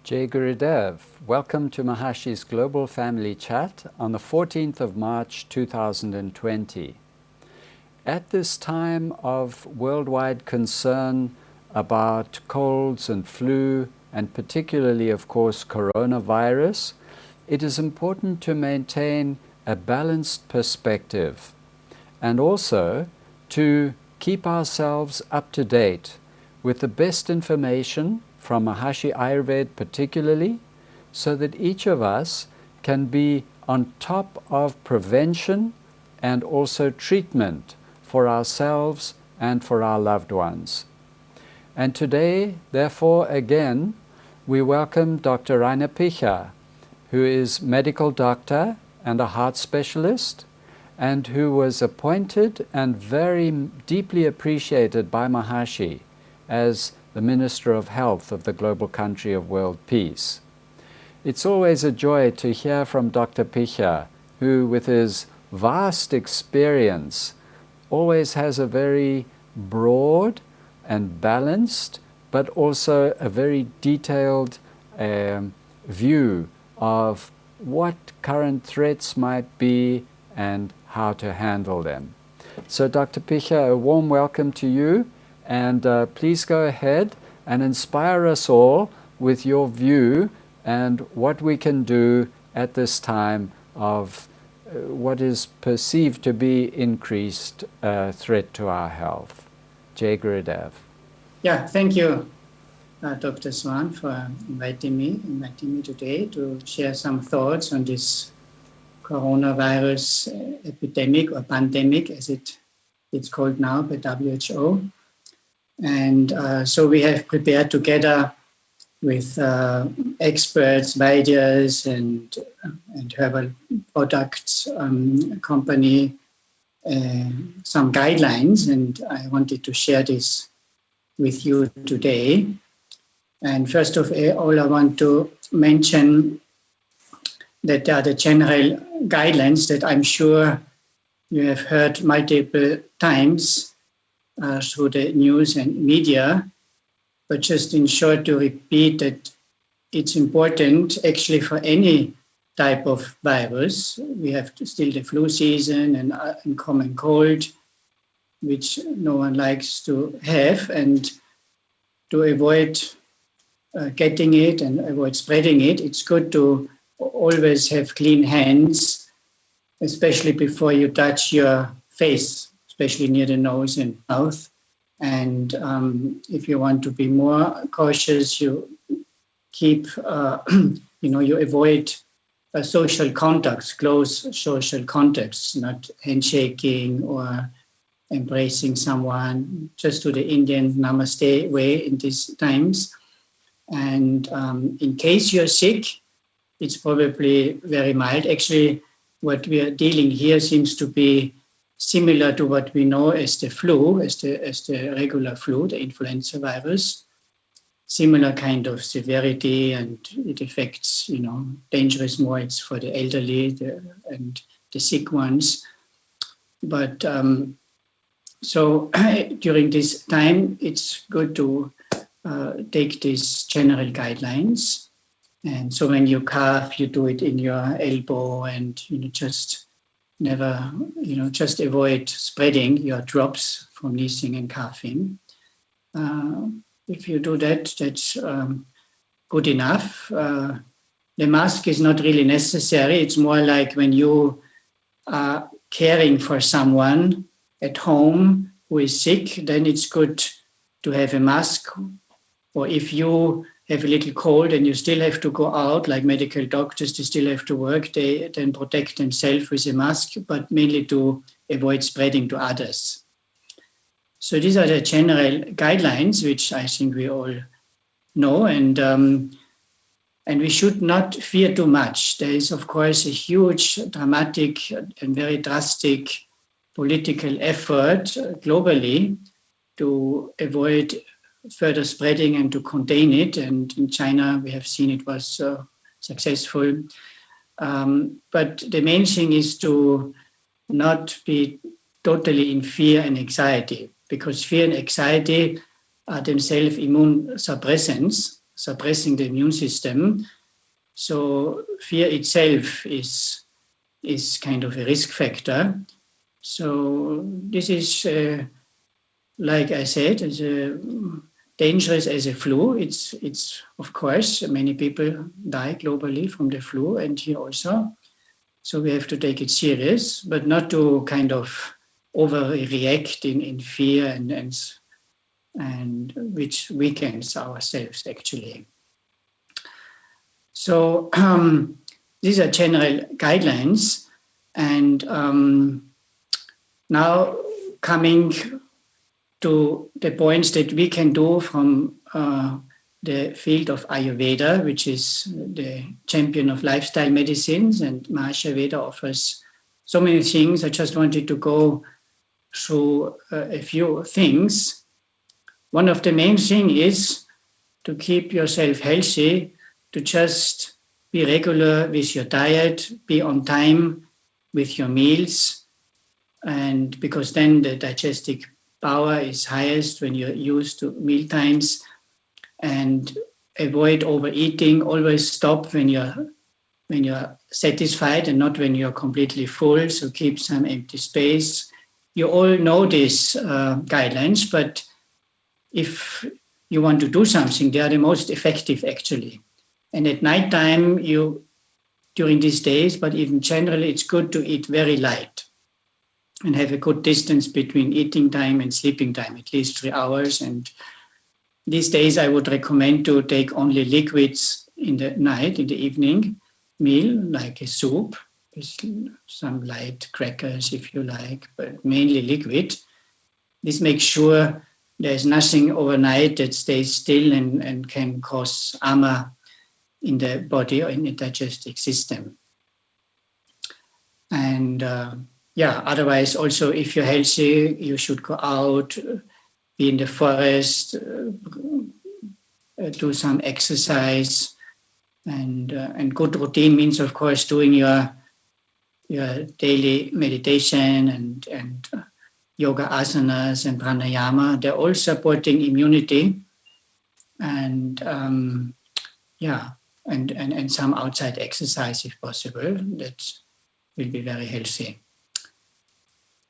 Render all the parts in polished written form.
Jai Gurudev, welcome to Mahashi's Global Family Chat on the 14th of March 2020. At this time of worldwide concern about colds and flu, and particularly, of course, coronavirus, it is important to maintain a balanced perspective and also to keep ourselves up to date with the best information from Mahashi Ayurveda particularly, so that each of us can be on top of prevention and also treatment for ourselves and for our loved ones. And today, therefore, again, we welcome Dr. Reiner Picha, who is medical doctor and a heart specialist, and who was appointed and very deeply appreciated by Mahashi as the Minister of Health of the global country of world peace. It's always a joy to hear from Dr. Picha, who with his vast experience always has a very broad and balanced, but also a very detailed view of what current threats might be and how to handle them. So Dr. Picha, a warm welcome to you. And please go ahead and inspire us all with your view and what we can do at this time of what is perceived to be increased threat to our health. Jai Gurudev. Yeah, thank you, Dr. Swan, for inviting me today to share some thoughts on this coronavirus epidemic or pandemic, as it's called now by WHO. And so we have prepared together with experts, Vaidyas and herbal products company some guidelines, and I wanted to share this with you today. And first of all, I want to mention that there are the general guidelines that I'm sure you have heard multiple times through the news and media, but just in short to repeat that it's important actually for any type of virus. We have still the flu season and common cold, which no one likes to have, and to avoid getting it and avoid spreading it, it's good to always have clean hands, especially before you touch your face, especially near the nose and mouth. And if you want to be more cautious, you keep, you avoid social contacts, close social contacts, not handshaking or embracing someone, just to the Indian namaste way in these times. And in case you're sick, it's probably very mild. Actually, what we are dealing here seems to be similar to what we know as the flu, as the regular flu, the influenza virus. Similar kind of severity, and it affects, dangerous more. It's for the elderly and the sick ones. But so during this time, it's good to take these general guidelines. And so when you cough, you do it in your elbow, and just never, just avoid spreading your drops from sneezing and coughing. If you do that, that's good enough. The mask is not really necessary. It's more like when you are caring for someone at home who is sick, then it's good to have a mask. Or if you have a little cold and you still have to go out, like medical doctors, they still have to work, they then protect themselves with a mask, but mainly to avoid spreading to others. So these are the general guidelines, which I think we all know, and we should not fear too much. There is, of course, a huge, dramatic and very drastic political effort globally to avoid further spreading and to contain it. And in China, we have seen it was successful. But the main thing is to not be totally in fear and anxiety, because fear and anxiety are themselves immune suppressants. suppressing the immune system. So fear itself is kind of a risk factor. So this is, like I said, as dangerous as a flu. It's of course, many people die globally from the flu, and here also. So we have to take it serious, but not to kind of overreact in fear and which weakens ourselves actually. So these are general guidelines, and now coming to the points that we can do from the field of Ayurveda, which is the champion of lifestyle medicines, and Maharishi Ayurveda offers so many things. I just wanted to go through a few things. One of the main things is to keep yourself healthy, to just be regular with your diet, be on time with your meals, and because then the digestive power is highest when you're used to meal times, and avoid overeating. Always stop when you're satisfied and not when you're completely full. So keep some empty space. You all know these guidelines, but if you want to do something, they are the most effective actually. And at night time, during these days, but even generally, it's good to eat very light and have a good distance between eating time and sleeping time, at least 3 hours. And these days, I would recommend to take only liquids in the night, in the evening meal, like a soup, with some light crackers if you like, but mainly liquid. This makes sure there's nothing overnight that stays still and can cause ama in the body or in the digestive system. And otherwise also if you're healthy, you should go out, be in the forest, do some exercise, and good routine means of course doing your daily meditation and yoga asanas and pranayama. They're all supporting immunity, and some outside exercise if possible. That will be very healthy.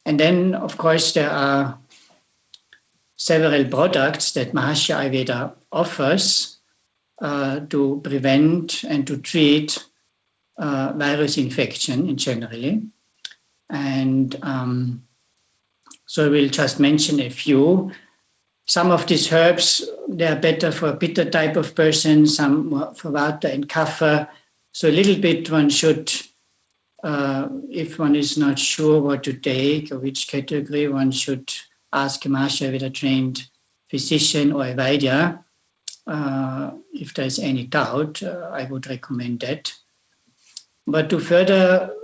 And then of course there are several products that Maharishi Ayurveda offers to prevent and to treat virus infection in generally. And so I will just mention a few. Some of these herbs, they are better for a pitta type of person, some for vata and kapha. So a little bit one should, if one is not sure what to take or which category, one should ask a Maharishi Ayurveda trained physician or a Vaidya. If there's any doubt, I would recommend that. But to further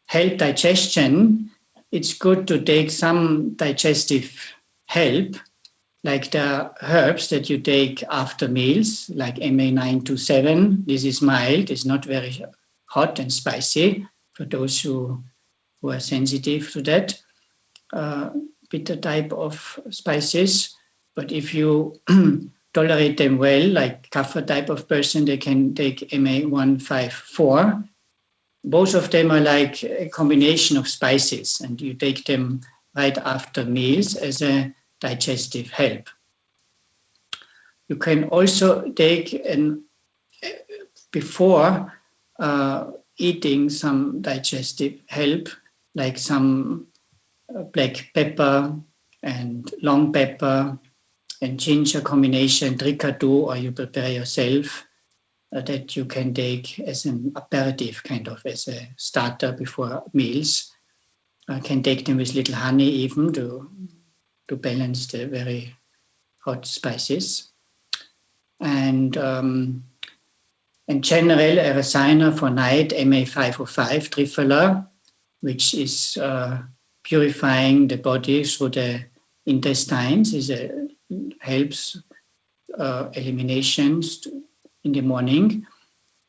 help digestion, it's good to take some digestive help, like the herbs that you take after meals, like MA927. This is mild, it's not very hot and spicy for those who are sensitive to that bitter type of spices. But if you tolerate them well, like kapha type of person, they can take MA154. Both of them are like a combination of spices, and you take them right after meals as a digestive help. You can also take before eating some digestive help, like some black pepper and long pepper and ginger combination, trikadu, or you prepare yourself, that you can take as an aperitif, kind of as a starter before meals. Can take them with little honey even to balance the very hot spices. And general, a rasayana for night, MA505, Triphala, which is purifying the body through the intestines, helps eliminations in the morning,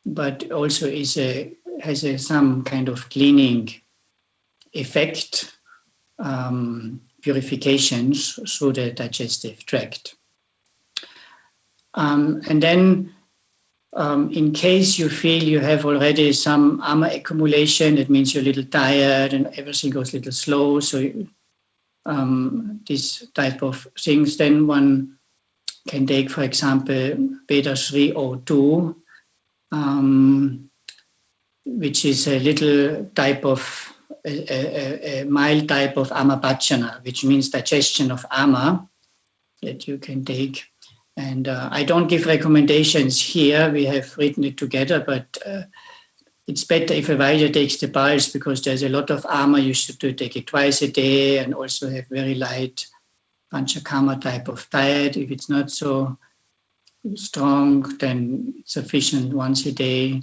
but also has some kind of cleaning effect, purifications through the digestive tract. And then in case you feel you have already some ama accumulation, it means you're a little tired and everything goes a little slow. So this type of things, then one can take, for example, Veda 302, which is a little type of, a mild type of amabhajana, which means digestion of ama that you can take. And I don't give recommendations here. We have written it together, but it's better if a Vaidya takes the piles because there's a lot of ama. You should take it twice a day and also have very light panchakarma type of diet. If it's not so strong, then it's sufficient once a day.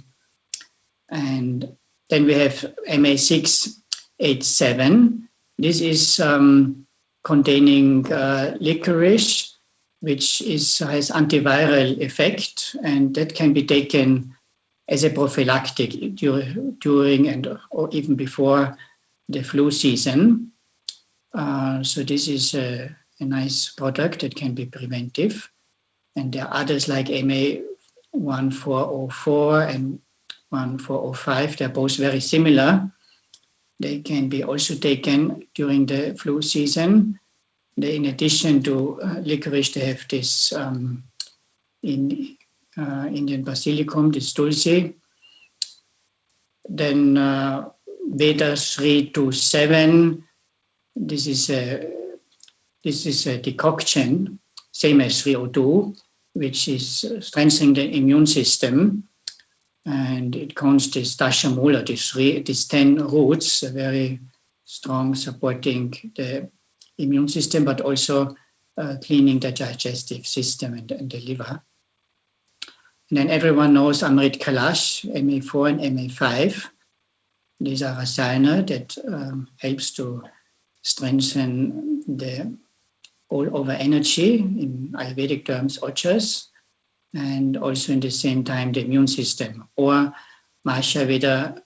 And then we have MA 687. This is containing licorice, which has antiviral effect, and that can be taken as a prophylactic during and or even before the flu season. So this is a nice product that can be preventive. And there are others like MA 1404 and 1405. They're both very similar. They can be also taken during the flu season. In addition to licorice, they have this Indian basilicum, this tulsi. Then Veda 327. This is a decoction, same as 302, which is strengthening the immune system. And it contains dashamula, these 10 roots, very strong, supporting the immune system, but also cleaning the digestive system and the liver. And then everyone knows Amrit Kalash, MA4 and MA5. These are rasayana that helps to strengthen the all-over energy, in Ayurvedic terms, ojas, and also in the same time the immune system. Or Mahashaveda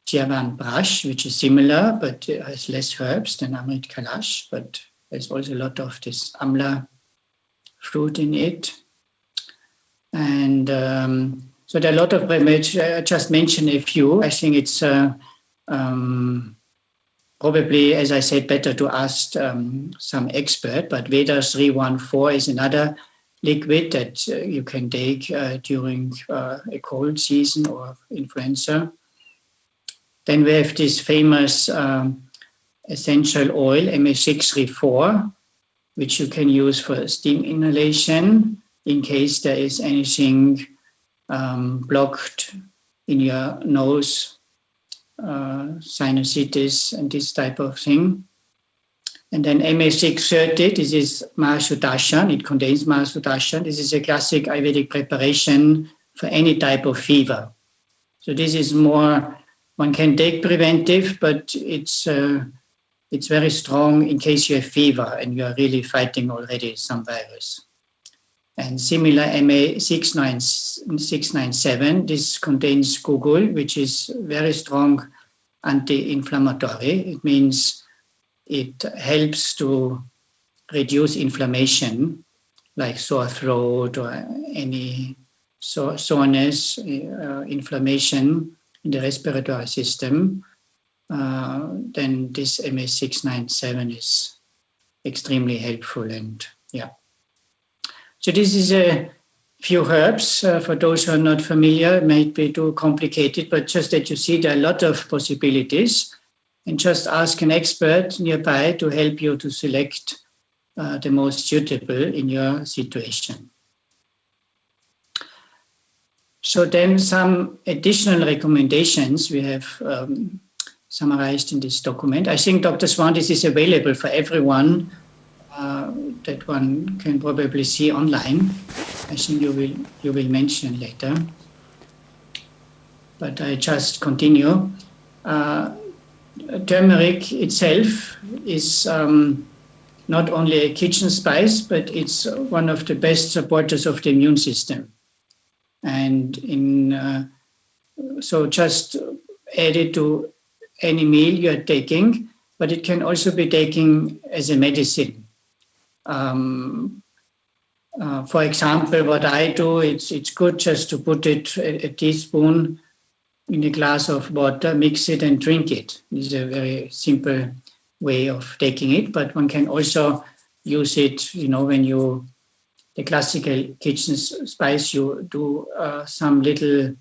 Javan Brush, which is similar, but has less herbs than Amrit Kalash, but there's also a lot of this amla fruit in it. And so there are a lot of remedies. I just mentioned a few. I think it's probably, as I said, better to ask some expert, but Veda 314 is another liquid that you can take during a cold season or influenza. Then we have this famous essential oil, MA634, which you can use for steam inhalation in case there is anything blocked in your nose, sinusitis and this type of thing. And then MA630, this is Mahasudashan. It contains Mahasudashan. This is a classic Ayurvedic preparation for any type of fever. So this is more, one can take preventive, but it's very strong in case you have fever and you are really fighting already some virus. And similar MA697, this contains Gugul, which is very strong anti-inflammatory. It means it helps to reduce inflammation, like sore throat or any soreness, inflammation in the respiratory system. Then this MA697 is extremely helpful. And yeah. So this is a few herbs. For those who are not familiar, it might be too complicated, but just that you see there are a lot of possibilities. And just ask an expert nearby to help you to select the most suitable in your situation. So then some additional recommendations we have summarized in this document. I think, Dr. Swan, this is available for everyone that one can probably see online. I think you will mention later. But I just continue. Turmeric itself is not only a kitchen spice, but it's one of the best supporters of the immune system. And so just add it to any meal you're taking, but it can also be taken as a medicine. For example, what I do, it's good just to put it a teaspoon in a glass of water, mix it and drink it. This is a very simple way of taking it, but one can also use it, when the classical kitchen spice, you do some little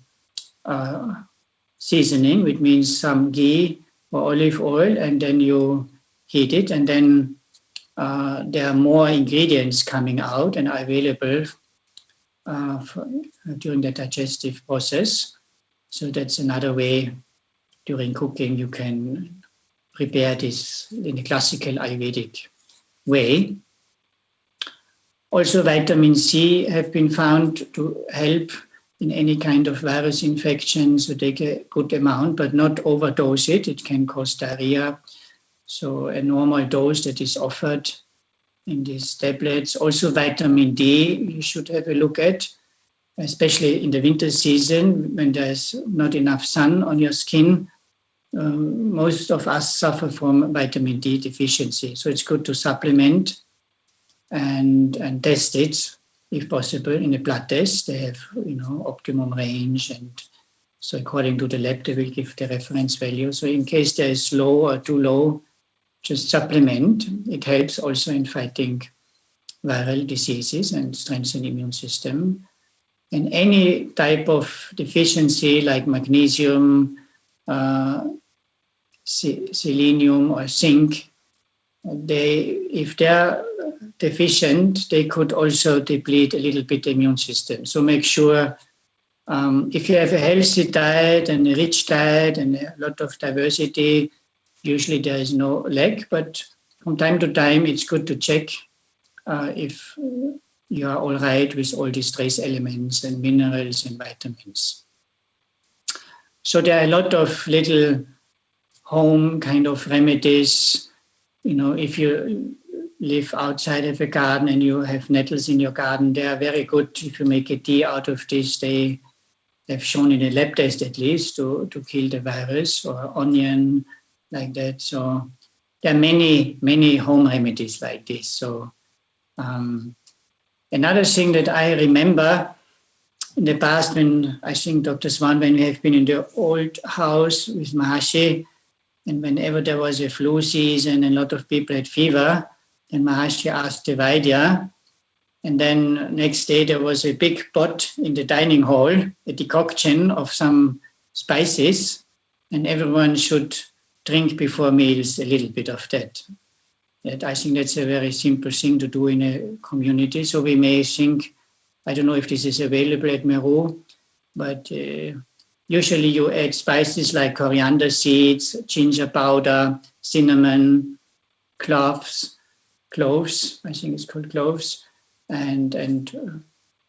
seasoning, which means some ghee or olive oil, and then you heat it, and then there are more ingredients coming out and are available during the digestive process. So that's another way during cooking you can prepare this in a classical Ayurvedic way. Also, vitamin C have been found to help in any kind of virus infection, so take a good amount, but not overdose it. It can cause diarrhea. So a normal dose that is offered in these tablets. Also, vitamin D you should have a look at, especially in the winter season when there's not enough sun on your skin. Most of us suffer from vitamin D deficiency. So it's good to supplement and test it, if possible, in a blood test. They have, optimum range. And so according to the lab, they will give the reference value. So in case there is low or too low, just supplement. It helps also in fighting viral diseases and strengthen the immune system. And any type of deficiency like magnesium, selenium or zinc, if they're deficient, they could also deplete a little bit the immune system. So make sure if you have a healthy diet and a rich diet and a lot of diversity, usually there is no lack, but from time to time it's good to check if you are all right with all these trace elements and minerals and vitamins. So there are a lot of little home kind of remedies. If you live outside of a garden and you have nettles in your garden, they are very good. If you make a tea out of this, they have shown in a lab test at least to kill the virus, or onion, like that. So there are many, many home remedies like this. So another thing that I remember in the past, when I think Dr. Swan, when we have been in the old house with Maharshi, and whenever there was a flu season and a lot of people had fever, then Maharshi asked the Vaidya, and then next day there was a big pot in the dining hall, a decoction of some spices, and everyone should drink before meals a little bit of that. I think that's a very simple thing to do in a community. So we may think, I don't know if this is available at Meru, but usually you add spices like coriander seeds, ginger powder, cinnamon, cloves, I think it's called cloves, and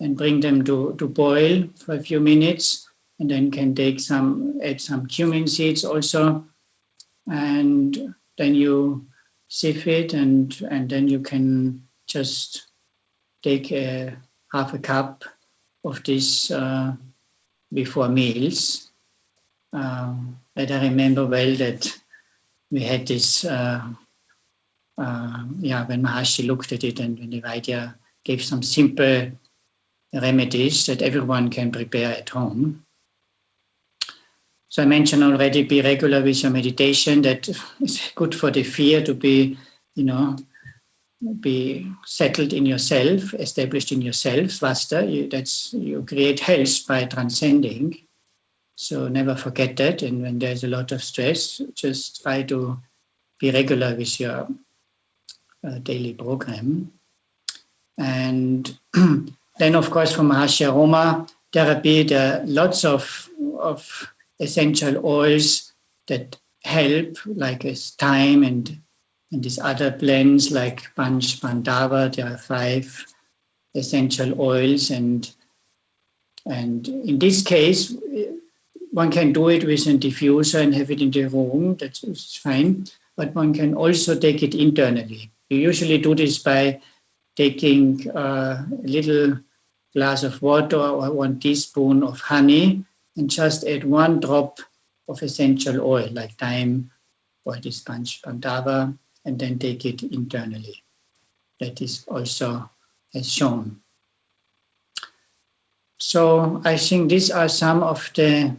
bring them to boil for a few minutes, and then can add some cumin seeds also, and then you sieve it, and then you can just take half a cup of this before meals. But I remember well that we had this, when Maharshi looked at it and when the Vaidya gave some simple remedies that everyone can prepare at home. So I mentioned already, be regular with your meditation. That is good for the fear to be, be settled in yourself, established in yourself, Swasta. You create health by transcending. So never forget that. And when there's a lot of stress, just try to be regular with your daily program. And then, of course, for Maharshi Aroma Therapy, there are lots of essential oils that help, like thyme and these other blends like Panch Pandava. There are 5 essential oils, and in this case, one can do it with a diffuser and have it in the room. That's fine, but one can also take it internally. You usually do this by taking a little glass of water or 1 teaspoon of honey, and just add 1 drop of essential oil like thyme or this Panch Pandava, and then take it internally. That is also as shown. So I think these are some of the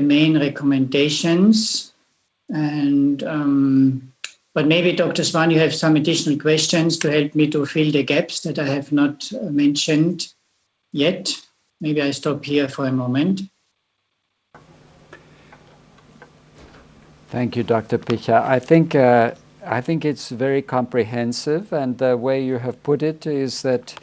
main recommendations. And but maybe, Dr. Swan, you have some additional questions to help me to fill the gaps that I have not mentioned yet. Maybe I stop here for a moment. Thank you, Dr. Picha. I think it's very comprehensive, and the way you have put it is that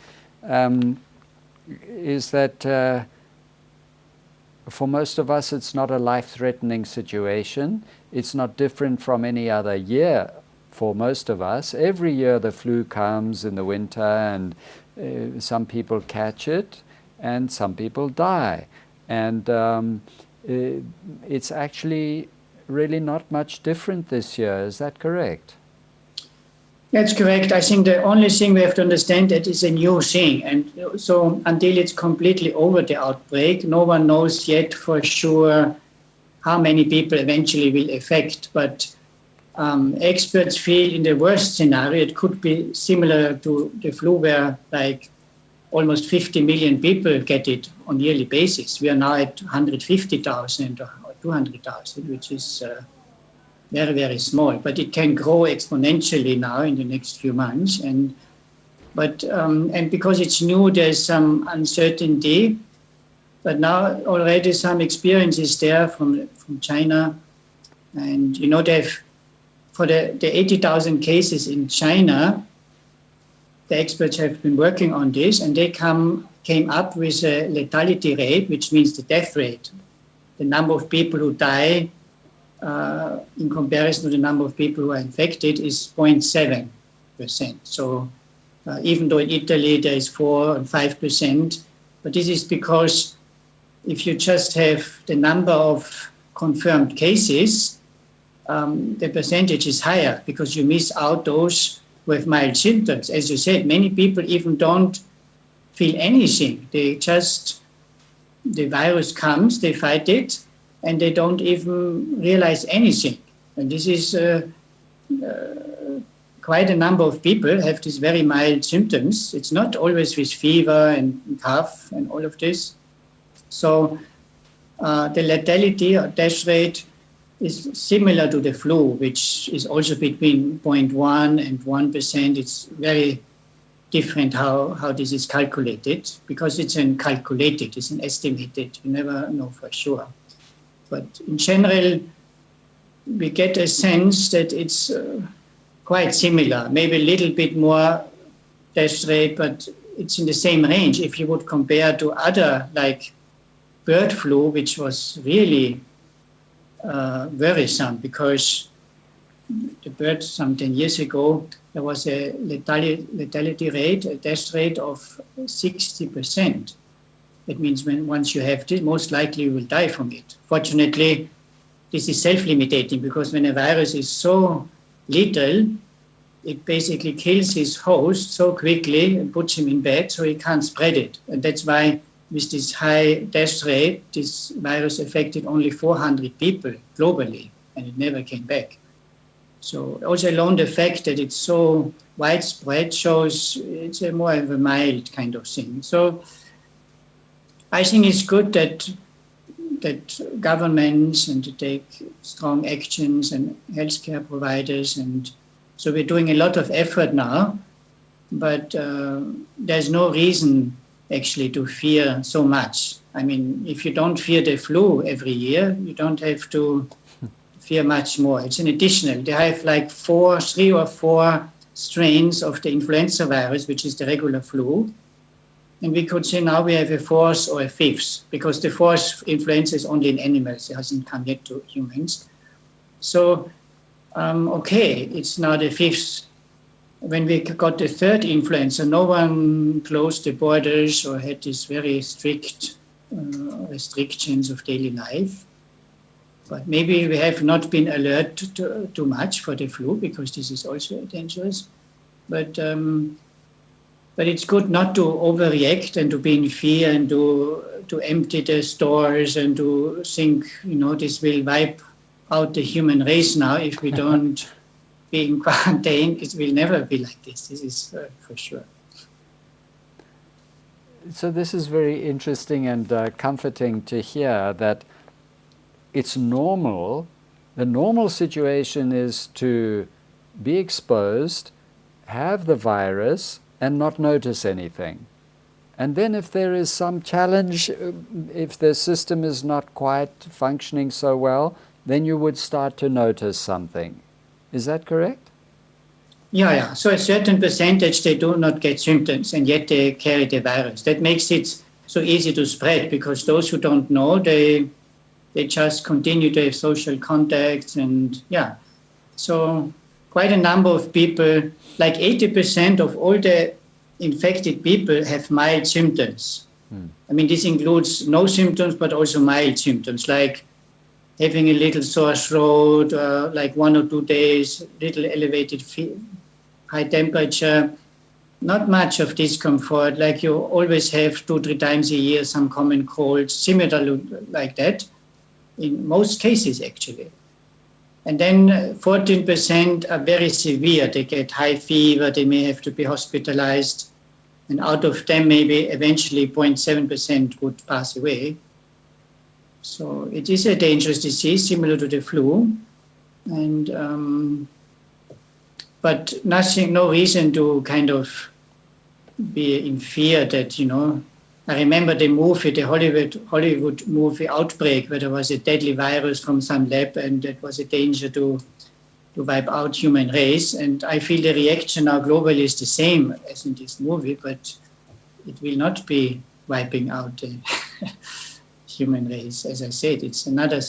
for most of us, it's not a life-threatening situation. It's not different from any other year for most of us. Every year the flu comes in the winter, and some people catch it, and some people die. And it's actually really not much different this year. Is that correct? That's correct. I think the only thing we have to understand that it's a new thing. And so until it's completely over the outbreak, no one knows yet for sure how many people eventually will affect. But experts feel in the worst scenario, it could be similar to the flu, where like almost 50 million people get it on a yearly basis. We are now at 150,000 or 200,000, which is very, very small, but it can grow exponentially now in the next few months. And because it's new, there's some uncertainty, but now already some experience is there from China. And, you know, for the 80,000 cases in China, the experts have been working on this, and they came up with a lethality rate, which means the death rate, the number of people who die in comparison to the number of people who are infected is 0.7%. So even though in Italy there is 4 and 5%, but this is because if you just have the number of confirmed cases, the percentage is higher because you miss out those who have mild symptoms. As you said, many people even don't feel anything. The virus comes, they fight it, and they don't even realize anything. And this is quite a number of people have these very mild symptoms. It's not always with fever and cough and all of this. So the lethality or death rate is similar to the flu, which is also between 0.1 and 1%. It's very different how this is calculated, because it's an estimated. You never know for sure. But in general, we get a sense that it's quite similar, maybe a little bit more death rate, but it's in the same range. If you would compare to other, like bird flu, which was really worrisome, because the bird some 10 years ago, there was a lethality rate, a death rate of 60%. That means once you have this, most likely you will die from it. Fortunately, this is self-limiting, because when a virus is so lethal, it basically kills his host so quickly and puts him in bed so he can't spread it. And that's why with this high death rate, this virus affected only 400 people globally, and it never came back. So also alone the fact that it's so widespread shows it's a more of a mild kind of thing. So I think it's good that governments and to take strong actions and healthcare providers, and so we're doing a lot of effort now, but there's no reason actually to fear so much. I mean, if you don't fear the flu every year, you don't have to fear much more. It's an additional. They have like 3 or 4 strains of the influenza virus, which is the regular flu. And we could say now we have a 4th or a 5th, because the 4th influenza is only in animals. It hasn't come yet to humans. So, okay, it's now the 5th. When we got the 3rd influenza, no one closed the borders or had these very strict restrictions of daily life. But maybe we have not been alert too much for the flu, because this is also dangerous. But it's good not to overreact and to be in fear and to empty the stores and to think, this will wipe out the human race now if we don't be in quarantine. It will never be like this. This is for sure. So this is very interesting and comforting to hear that it's normal. The normal situation is to be exposed, have the virus, and not notice anything. And then if there is some challenge, if the system is not quite functioning so well, then you would start to notice something. Is that correct? Yeah. So a certain percentage, they do not get symptoms, and yet they carry the virus. That makes it so easy to spread, because those who don't know, they just continue to have social contacts, and yeah. So quite a number of people, like 80% of all the infected people have mild symptoms. I mean, this includes no symptoms, but also mild symptoms, like having a little sore throat, like 1 or 2 days, little elevated high temperature, not much of discomfort, like you always have 2-3 times a year, some common colds, similar like that, in most cases, actually. And then 14% are very severe. They get high fever, they may have to be hospitalized. And out of them, maybe eventually 0.7% would pass away. So it is a dangerous disease, similar to the flu. And but no reason to kind of be in fear that, I remember the Hollywood movie Outbreak, where there was a deadly virus from some lab, and it was a danger to wipe out human race. And I feel the reaction now globally is the same as in this movie, but it will not be wiping out the human race. As I said, it's another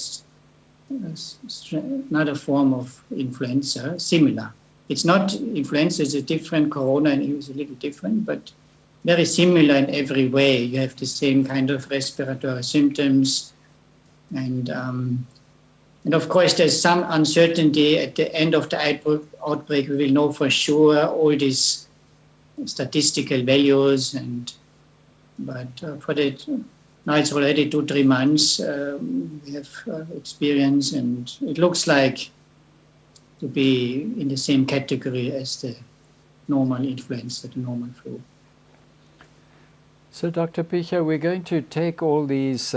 form of influenza, similar. It's not influenza, it's a different corona, and it was a little different, but very similar in every way. You have the same kind of respiratory symptoms, and of course there's some uncertainty at the end of the outbreak. We will know for sure all these statistical values, but now it's already 2-3 months we have experience, and it looks like to be in the same category as the normal influenza, the normal flu. So, Dr. Picha, we're going to take all these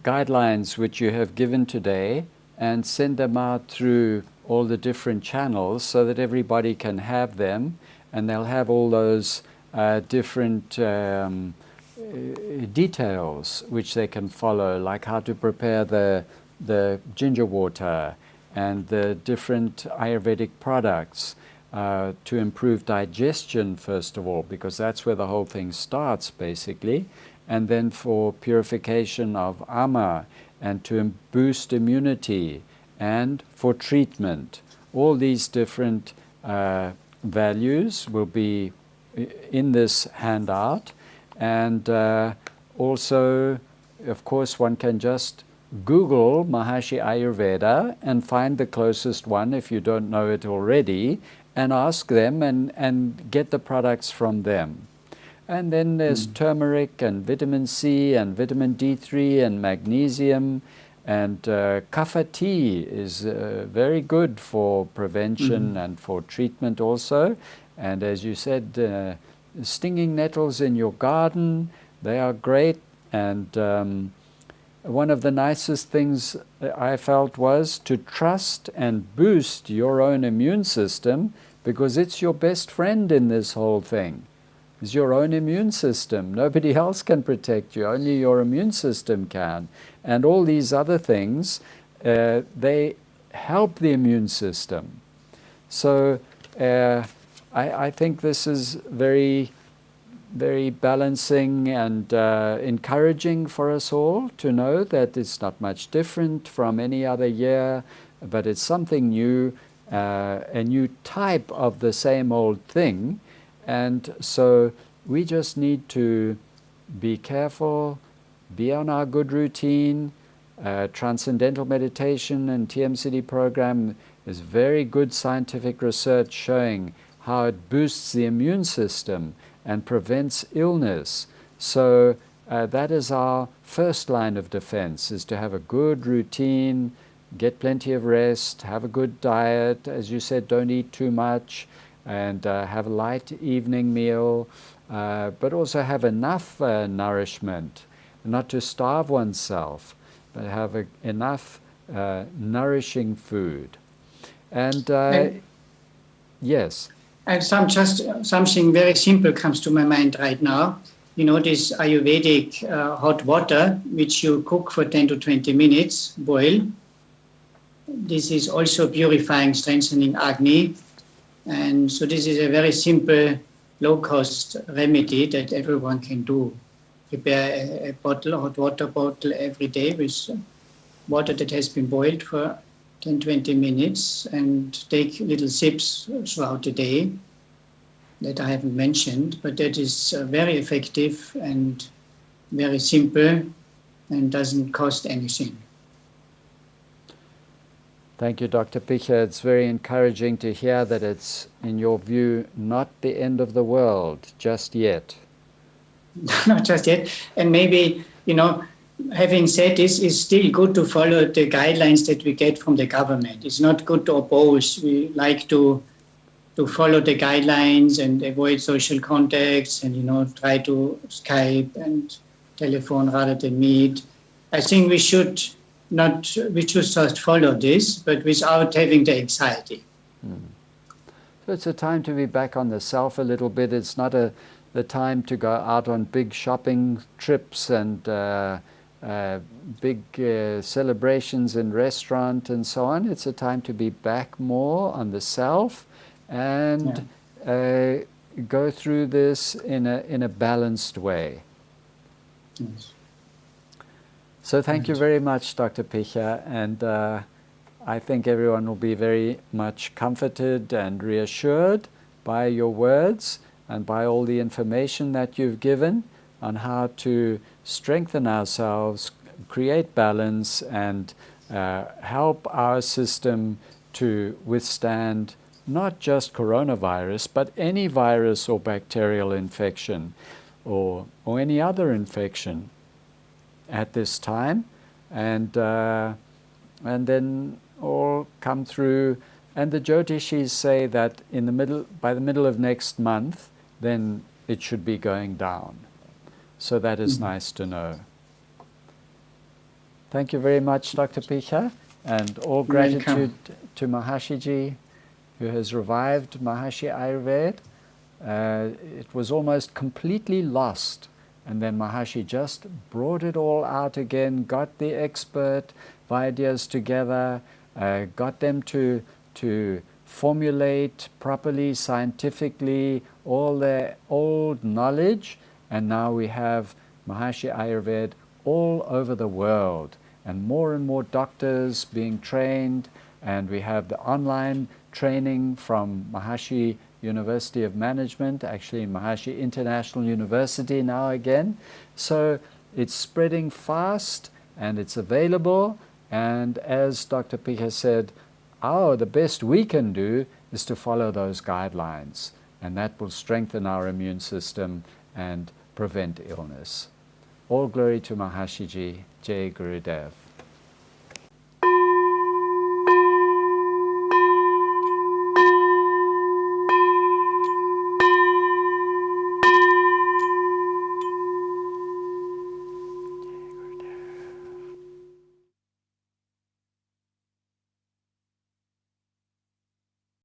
guidelines which you have given today and send them out through all the different channels so that everybody can have them, and they'll have all those different details which they can follow, like how to prepare the ginger water and the different Ayurvedic products to improve digestion, first of all, because that's where the whole thing starts, basically, and then for purification of ama and to boost immunity and for treatment. All these different values will be in this handout, and also, of course, one can just Google Maharishi Ayurveda and find the closest one if you don't know it already, and ask them and get the products from them. And then there's turmeric and vitamin C and vitamin D3 and magnesium, and kapha tea is very good for prevention and for treatment also. And as you said, stinging nettles in your garden, they are great. And one of the nicest things I felt was to trust and boost your own immune system, because it's your best friend in this whole thing. It's your own immune system. Nobody else can protect you, only your immune system can. And all these other things, they help the immune system. So I think this is very, very balancing and encouraging for us all to know that it's not much different from any other year, but it's something new, a new type of the same old thing. And so we just need to be careful, be on our good routine. Transcendental meditation and TMCD program is very good scientific research showing how it boosts the immune system and prevents illness. So that is our first line of defense, is to have a good routine, get plenty of rest, have a good diet. As you said, don't eat too much, and have a light evening meal, but also have enough nourishment, not to starve oneself, but have enough nourishing food. And yes. And something very simple comes to my mind right now. You know, this Ayurvedic hot water, which you cook for 10 to 20 minutes, boil. This is also purifying, strengthening Agni. And so this is a very simple, low-cost remedy that everyone can do. Prepare a hot water bottle every day with water that has been boiled for 10, 20 minutes and take little sips throughout the day that I haven't mentioned, but that is very effective and very simple and doesn't cost anything. Thank you, Dr. Picha. It's very encouraging to hear that it's, in your view, not the end of the world just yet. Not just yet. And maybe, you know, having said this, it's still good to follow the guidelines that we get from the government. It's not good to oppose. We like to follow the guidelines and avoid social contacts and, you know, try to Skype and telephone rather than meet. I think we should just follow this, but without having the anxiety. So it's a time to be back on the self a little bit. It's not the time to go out on big shopping trips and big celebrations in restaurant and so on. It's a time to be back more on the self and go through this in a balanced way. Yes. So thank you very much, Dr. Picha, and I think everyone will be very much comforted and reassured by your words and by all the information that you've given on how to strengthen ourselves, create balance, and help our system to withstand not just coronavirus, but any virus or bacterial infection or any other infection at this time, and then all come through. And the Jyotishis say that by the middle of next month, then it should be going down. So that is nice to know. Thank you very much, Dr. Picha, and all gratitude to Mahashiji, who has revived Maharshi Ayurveda. It was almost completely lost, and then Maharshi just brought it all out again, got the expert Vaidyas together, got them to formulate properly, scientifically, all their old knowledge, and now we have Maharshi Ayurveda all over the world, and more doctors being trained, and we have the online training from Maharshi University of Management, actually Maharshi International University now again. So it's spreading fast and it's available, and as Dr. Picha said, the best we can do is to follow those guidelines, and that will strengthen our immune system and prevent illness. All glory to Mahashiji. Jai Gurudev.